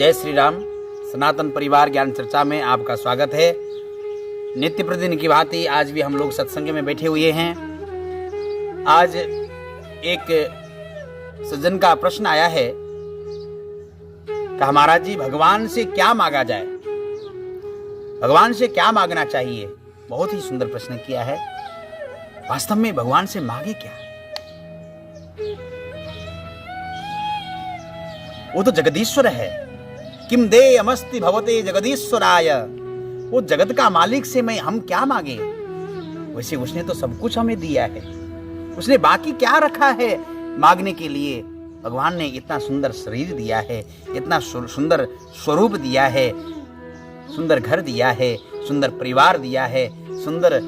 जय श्री राम। सनातन परिवार ज्ञान चर्चा में आपका स्वागत है। नित्य प्रतिदिन की भांति आज भी हम लोग सत्संग में बैठे हुए हैं। आज एक सज्जन का प्रश्न आया है कि महाराज जी, भगवान से क्या मांगा जाए, भगवान से क्या मांगना चाहिए। बहुत ही सुंदर प्रश्न किया है। वास्तव में भगवान से मांगे क्या? वो तो जगदीश्वर है। किम देयमस्ति भवते जगदीश्वराय। वो जगत का मालिक से हम क्या मांगे? वैसे उसने तो सब कुछ हमें दिया है, उसने बाकी क्या रखा है मांगने के लिए। भगवान ने इतना सुंदर शरीर दिया है, इतना सुंदर स्वरूप दिया है, सुंदर घर दिया है, सुंदर परिवार दिया है, सुंदर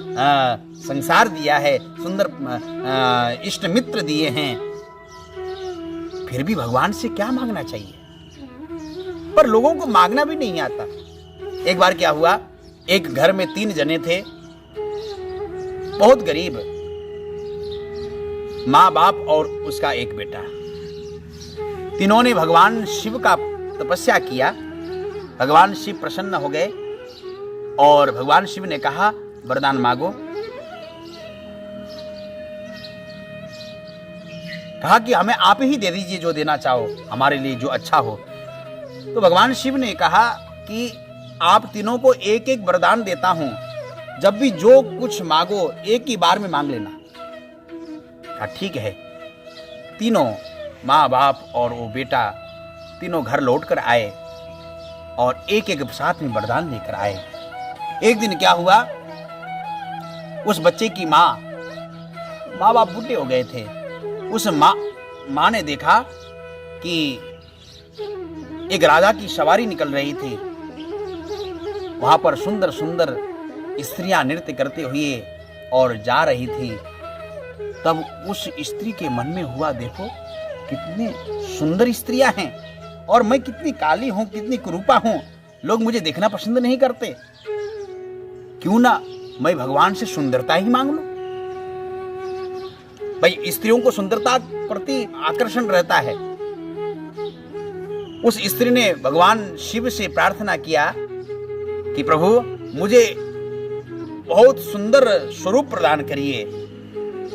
संसार दिया है, सुंदर इष्ट मित्र दिए हैं। फिर भी भगवान से क्या मांगना चाहिए? पर लोगों को मांगना भी नहीं आता। एक बार क्या हुआ, एक घर में 3 जने थे, बहुत गरीब, माँ बाप और उसका एक बेटा। तीनों ने भगवान शिव का तपस्या किया। भगवान शिव प्रसन्न हो गए और भगवान शिव ने कहा, वरदान मांगो। कहा कि हमें आप ही दे दीजिए जो देना चाहो, हमारे लिए जो अच्छा हो। तो भगवान शिव ने कहा कि आप तीनों को एक एक वरदान देता हूं, जब भी जो कुछ मांगो एक ही बार में मांग लेना। कहा ठीक है। तीनों माँ बाप और वो बेटा तीनों घर लौट कर आए और एक एक साथ में वरदान लेकर आए। एक दिन क्या हुआ, उस बच्चे की माँ बाप बूढ़े हो गए थे। उस माँ ने देखा कि एक राजा की सवारी निकल रही थी। वहां पर सुंदर सुंदर स्त्रियां नृत्य करते हुए और जा रही थी। तब उस स्त्री के मन में हुआ, देखो कितनी सुंदर स्त्रियां हैं और मैं कितनी काली हूं, कितनी कुरूपा हूं, लोग मुझे देखना पसंद नहीं करते। क्यों ना मैं भगवान से सुंदरता ही मांग लूं। भाई, स्त्रियों को सुंदरता प्रति आकर्षण रहता है। उस स्त्री ने भगवान शिव से प्रार्थना किया कि प्रभु मुझे बहुत सुंदर स्वरूप प्रदान करिए,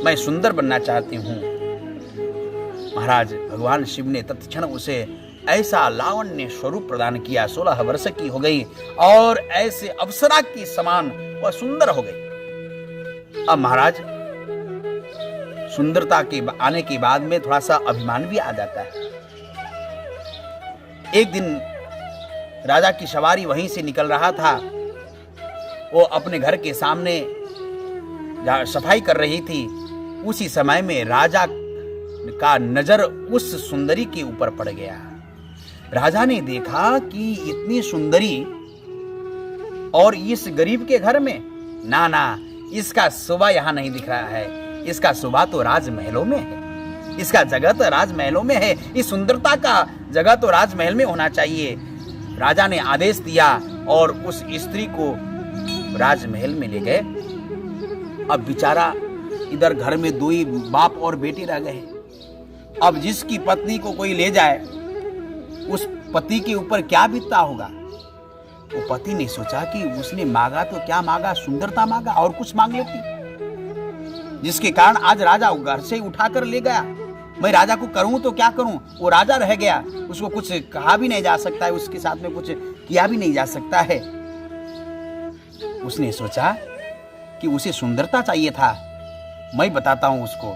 मैं सुंदर बनना चाहती हूं। महाराज भगवान शिव ने तत्क्षण उसे ऐसा लावण्य स्वरूप प्रदान किया। 16 वर्ष की हो गई और ऐसे अप्सरा के समान वह सुंदर हो गई। अब महाराज, सुंदरता के आने के बाद में थोड़ा सा अभिमान भी आ जाता है। एक दिन राजा की सवारी वहीं से निकल रहा था। वो अपने घर के सामने सफाई कर रही थी। उसी समय में राजा का नजर उस सुंदरी के ऊपर पड़ गया। राजा ने देखा कि इतनी सुंदरी और इस गरीब के घर में, ना, इसका शोभा यहां नहीं दिख रहा है। इसका शोभा तो राजमहलों में है, इसका जगह तो राजमहलों में है। इस सुंदरता का जगह तो राजमहल में होना चाहिए। राजा ने आदेश दिया और उस स्त्री को राजमहल में ले गए। अब बेचारा इधर घर में 2 ही बाप और बेटे रह गए। अब जिसकी पत्नी को कोई ले जाए, उस पति के ऊपर क्या बीतता होगा। वो पति ने सोचा कि उसने मांगा तो क्या मांगा, सुंदरता मांगा, और कुछ मांग लेती, जिसके कारण आज राजा घर से उठाकर ले गया। मैं राजा को करूं तो क्या करूं, वो राजा रह गया, उसको कुछ कहा भी नहीं जा सकता है, उसके साथ में कुछ किया भी नहीं जा सकता है। उसने सोचा कि उसे सुंदरता चाहिए था, मैं बताता हूं उसको।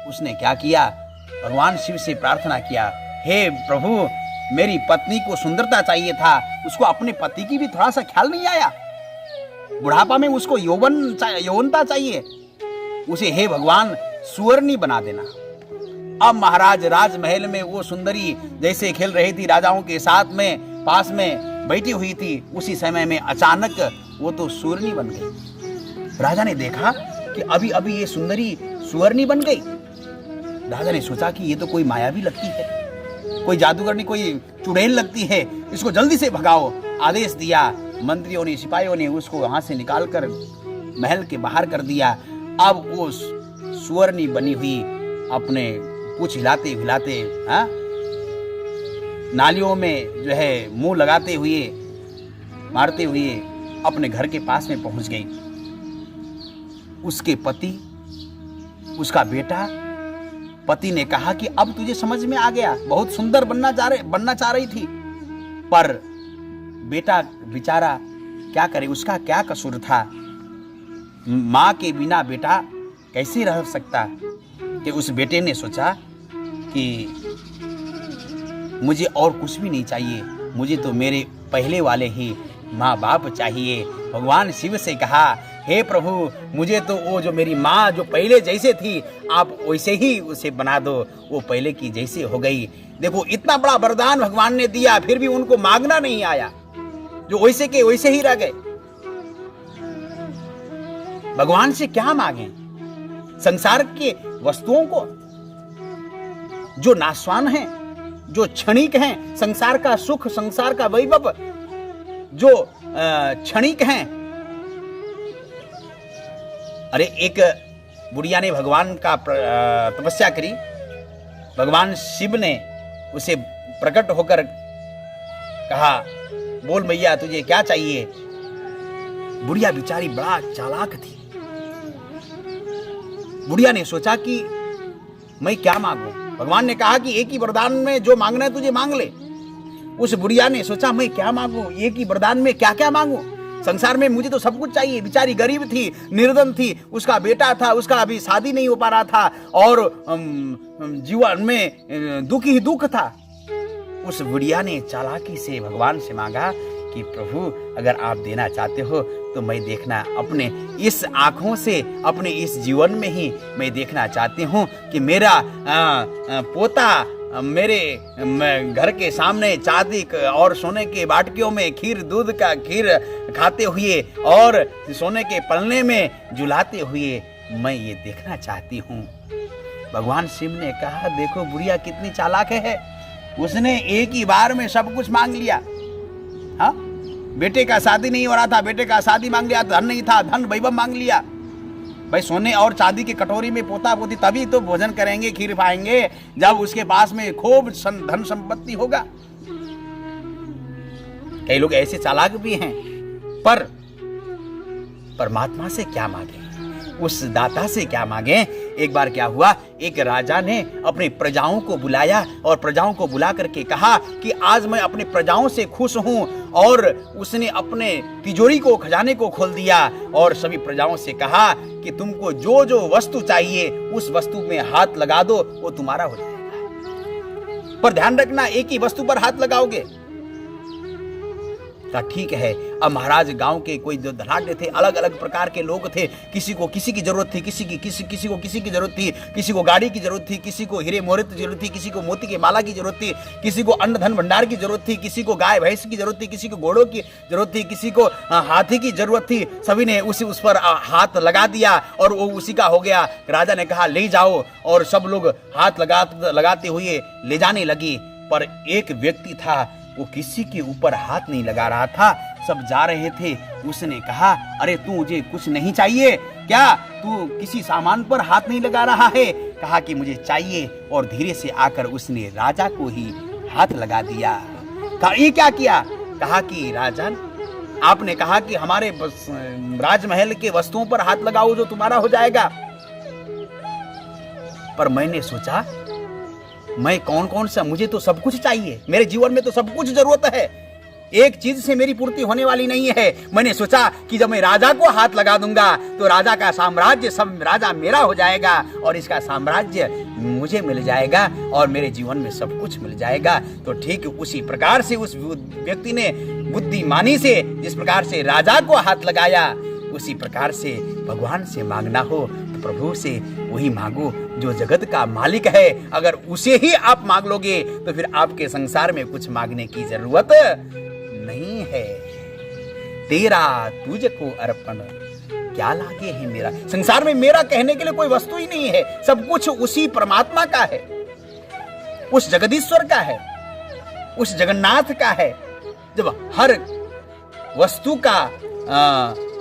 उसने क्या किया, भगवान शिव से प्रार्थना किया, हे प्रभु मेरी पत्नी को सुंदरता चाहिए था, उसको अपने पति की भी थोड़ा सा ख्याल नहीं आया। बुढ़ापा में उसको यौवनता चाहिए, उसे हे भगवान सुवर्णी बना देना। अब महाराज राजमहल में वो सुंदरी जैसे खेल रही थी राजाओं के साथ में, पास में बैठी हुई थी, उसी समय में अचानक वो तो सुवर्णी बन गई। राजा ने देखा कि अभी अभी ये सुंदरी सुवर्णी बन गई। राजा ने सोचा कि ये तो कोई मायावी लगती है, कोई जादूगरनी, कोई चुड़ैल लगती है, इसको जल्दी से भगाओ। आदेश दिया। मंत्रियों ने, सिपाहियों ने उसको वहां से निकालकर महल के बाहर कर दिया। अब वो सुवर्णी बनी हुई अपने पूछ हिलाते हिलाते नालियों में जो है मुंह लगाते हुए, मारते हुए अपने घर के पास में पहुंच गई। उसके पति, उसका बेटा, पति ने कहा कि अब तुझे समझ में आ गया, बहुत सुंदर बनना चाह रही थी, पर बेटा बेचारा क्या करे, उसका क्या कसूर था। माँ के बिना बेटा कैसे रह सकता। कि उस बेटे ने सोचा कि मुझे और कुछ भी नहीं चाहिए, मुझे तो मेरे पहले वाले ही माँ बाप चाहिए। भगवान शिव से कहा, हे प्रभु, मुझे तो वो जो मेरी माँ जो पहले जैसे थी आप वैसे ही उसे बना दो, वो पहले की जैसे हो गई। देखो इतना बड़ा वरदान भगवान ने दिया, फिर भी उनको मांगना नहीं आया, जो वैसे के वैसे ही रह गए। भगवान से क्या मांगे? संसार के वस्तुओं को जो नाशवान हैं, जो क्षणिक हैं, संसार का सुख, संसार का वैभव जो क्षणिक हैं। अरे एक बुढ़िया ने भगवान का तपस्या करी, भगवान शिव ने उसे प्रकट होकर कहा, बोल मैया तुझे क्या चाहिए। बुढ़िया बेचारी बड़ा चालाक थी। बुढ़िया ने सोचा कि मैं क्या मांगू। भगवान ने कहा कि एक ही वरदान में जो मांगना है तुझे मांग ले। उस बुढ़िया ने सोचा मैं क्या मांगू, एक ही वरदान में क्या क्या मांगू, संसार में मुझे तो सब कुछ चाहिए। बेचारी गरीब थी, निर्धन थी, उसका बेटा था, उसका अभी शादी नहीं हो पा रहा था और जीवन में दुख ही दुख था। उस बुढ़िया ने चालाकी से भगवान से मांगा कि प्रभु अगर आप देना चाहते हो तो मैं देखना, अपने इस आंखों से, अपने इस जीवन में ही मैं देखना चाहती हूँ कि मेरा पोता मेरे घर के सामने चांदी और सोने के बाटकियों में खीर, दूध का खीर खाते हुए और सोने के पलने में झुलाते हुए मैं ये देखना चाहती हूँ। भगवान शिव ने कहा, देखो बुढ़िया कितनी चालाक है, उसने एक ही बार में सब कुछ मांग लिया। हाँ, बेटे का शादी नहीं हो रहा था, बेटे का शादी मांग लिया, धन नहीं था, धन वैभव मांग लिया। भाई सोने और चांदी की कटोरी में पोता पोती तभी तो भोजन करेंगे, खीर खाएंगे, जब उसके पास में खूब धन संपत्ति होगा। कई लोग ऐसे चालाक भी हैं, पर परमात्मा से क्या मांगे, उस दाता से क्या मांगे। एक बार क्या हुआ, एक राजा ने अपने प्रजाओं को बुलाया और प्रजाओं को बुला करके कहा कि आज मैं अपने प्रजाओं से खुश हूं, और उसने अपने तिजोरी को, खजाने को खोल दिया और सभी प्रजाओं से कहा कि तुमको जो जो वस्तु चाहिए उस वस्तु में हाथ लगा दो, वो तुम्हारा हो जाएगा। पर ध्यान रखना, एक ही वस्तु पर हाथ लगाओगे। ठीक है। अब महाराज गांव के कोई जो धनाढ्य थे, अलग अलग प्रकार के लोग थे, किसी को किसी की जरूरत थी, किसी को किसी की जरूरत थी, किसी को गाड़ी की जरूरत थी, किसी को हीरे मोहरे की जरूरत थी, किसी को मोती के माला की जरूरत थी, किसी को अन्न धन भंडार की जरूरत थी, किसी को गाय भैंस की जरूरत थी, किसी को घोड़ों की जरूरत थी, किसी को हाथी की जरूरत थी। सभी ने उस पर हाथ लगा दिया और वो उसी का हो गया। राजा ने कहा ले जाओ, और सब लोग हाथ लगाते हुए ले जाने लगी। पर एक व्यक्ति था, वो किसी के ऊपर हाथ नहीं लगा रहा था, सब जा रहे थे। उसने कहा, अरे तू, मुझे कुछ नहीं चाहिए क्या? तू किसी सामान पर हाथ नहीं लगा रहा है? कहा कि मुझे चाहिए, और धीरे से आकर उसने राजा को ही हाथ लगा दिया। कहा ये क्या किया? कहा कि राजन, आपने कहा कि हमारे राजमहल के वस्तुओं पर हाथ लगाओ जो तुम्हारा हो जाएगा, पर मैंने सोचा मैं कौन सा, मुझे तो सब कुछ चाहिए, मेरे जीवन में तो सब कुछ जरूरत है, एक चीज से मेरी पूर्ति होने वाली नहीं है। मैंने सोचा कि जब मैं राजा को हाथ लगा दूंगा तो राजा का साम्राज्य, सब राजा मेरा हो जाएगा और इसका साम्राज्य मुझे मिल जाएगा और मेरे जीवन में सब कुछ मिल जाएगा। तो ठीक उसी प्रकार से उस व्यक्ति ने बुद्धिमानी से जिस प्रकार से राजा को हाथ लगाया, उसी प्रकार से भगवान से मांगना हो तो प्रभु से वही मांगो जो जगत का मालिक है। अगर उसे ही आप मांग लोगे तो फिर आपके संसार में कुछ मांगने की जरूरत नहीं है। तेरा तुझको अर्पण क्या लागे है मेरा। संसार में मेरा कहने के लिए कोई वस्तु ही नहीं है, सब कुछ उसी परमात्मा का है, उस जगदीश्वर का है, उस जगन्नाथ का है। जब हर वस्तु का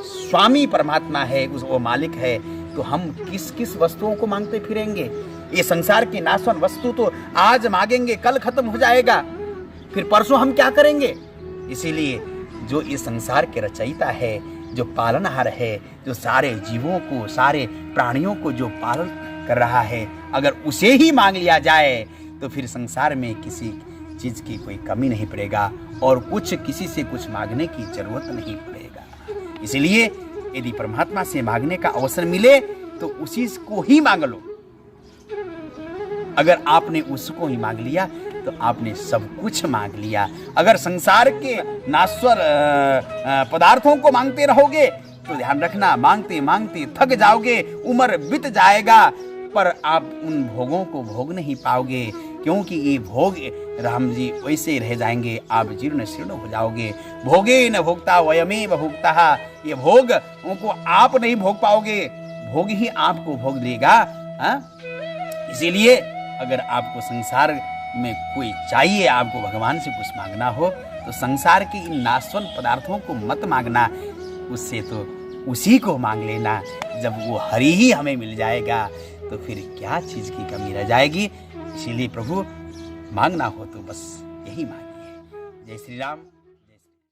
स्वामी परमात्मा है, वो मालिक है, तो हम किस किस वस्तुओं को मांगते फिरेंगे। ये संसार की नाशवान वस्तु तो आज मांगेंगे कल खत्म हो जाएगा, फिर परसों हम क्या करेंगे? इसीलिए जो इस संसार के रचयिता है, जो पालनहार है, जो सारे जीवों को, सारे प्राणियों को जो पालन कर रहा है, अगर उसे ही मांग लिया जाए तो फिर संसार में किसी चीज की कोई कमी नहीं पड़ेगा और किसी से कुछ मांगने की जरूरत नहीं पड़ेगा। इसलिए यदि परमात्मा से मांगने का अवसर मिले तो उसी को ही मांग लो। अगर आपने उसको ही मांग लिया तो आपने सब कुछ मांग लिया। अगर संसार के नाश्वर पदार्थों को मांगते रहोगे तो ध्यान रखना, मांगते मांगते थक जाओगे, उम्र बीत जाएगा, पर आप उन भोगों को भोग नहीं पाओगे, क्योंकि ये भोग राम जी वैसे रह जाएंगे, आप जीर्ण शीर्ण हो जाओगे। भोगे न भोगता वयमेव भोगता, ये भोग उनको आप नहीं भोग पाओगे, भोग ही आपको भोग देगा। इसीलिए अगर आपको संसार में कोई चाहिए, आपको भगवान से कुछ मांगना हो तो संसार के इन नाशवन पदार्थों को मत मांगना, उससे तो उसी को मांग लेना। जब वो हरि ही हमें मिल जाएगा तो फिर क्या चीज की कमी रह जाएगी। इसीलिए प्रभु मांगना हो तो बस यही मांगिए। जय श्री राम।